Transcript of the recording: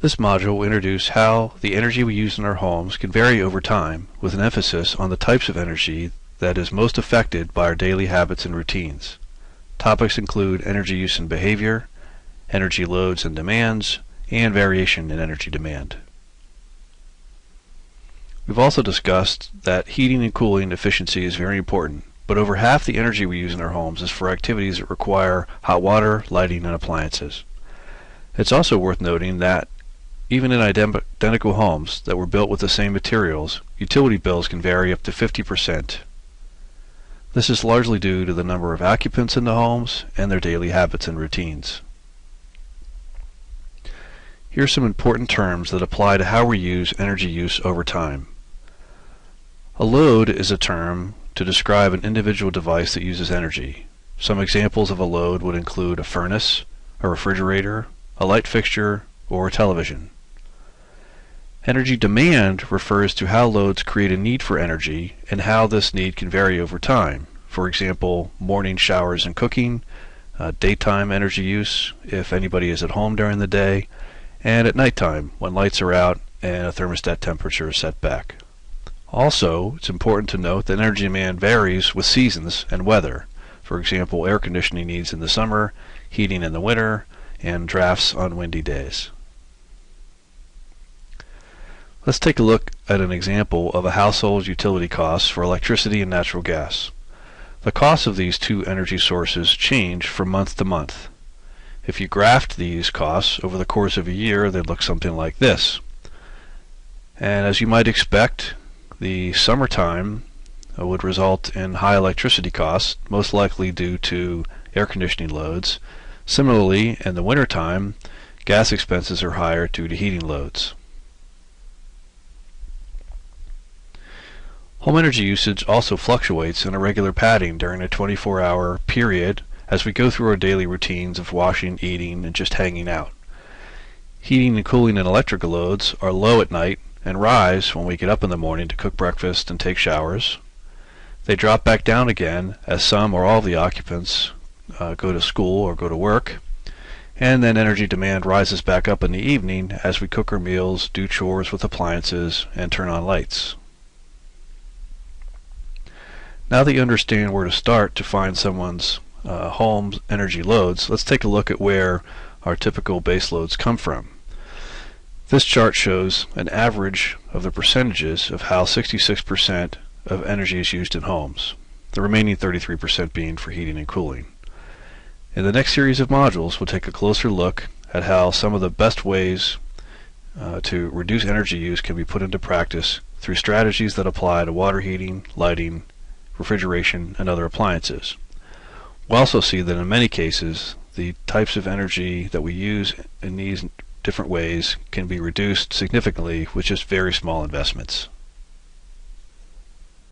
This module will introduce how the energy we use in our homes can vary over time, with an emphasis on the types of energy that is most affected by our daily habits and routines. Topics include energy use and behavior, energy loads and demands, and variation in energy demand. We've also discussed that heating and cooling efficiency is very important, but over half the energy we use in our homes is for activities that require hot water, lighting, and appliances. It's also worth noting that even in identical homes that were built with the same materials, utility bills can vary up to 50%. This is largely due to the number of occupants in the homes and their daily habits and routines. Here are some important terms that apply to how we use energy use over time. A load is a term to describe an individual device that uses energy. Some examples of a load would include a furnace, a refrigerator, a light fixture, or a television. Energy demand refers to how loads create a need for energy and how this need can vary over time. For example, morning showers and cooking, daytime energy use if anybody is at home during the day, and at nighttime when lights are out and a thermostat temperature is set back. Also, it's important to note that energy demand varies with seasons and weather. For example, air conditioning needs in the summer, heating in the winter, and drafts on windy days. Let's take a look at an example of a household's utility costs for electricity and natural gas. The costs of these two energy sources change from month to month. If you graphed these costs over the course of a year, they'd look something like this. And as you might expect, the summertime would result in high electricity costs, most likely due to air conditioning loads. Similarly, in the wintertime, gas expenses are higher due to heating loads. Home energy usage also fluctuates in a regular pattern during a 24-hour period as we go through our daily routines of washing, eating, and just hanging out. Heating and cooling and electrical loads are low at night and rise when we get up in the morning to cook breakfast and take showers. They drop back down again as some or all of the occupants go to school or go to work. And then energy demand rises back up in the evening as we cook our meals, do chores with appliances, and turn on lights. Now that you understand where to start to find someone's home's energy loads, let's take a look at where our typical base loads come from. This chart shows an average of the percentages of how 66% of energy is used in homes, the remaining 33% being for heating and cooling. In the next series of modules, we'll take a closer look at how some of the best ways to reduce energy use can be put into practice through strategies that apply to water heating, lighting, refrigeration, and other appliances. We'll also see that in many cases, the types of energy that we use in these different ways can be reduced significantly with just very small investments.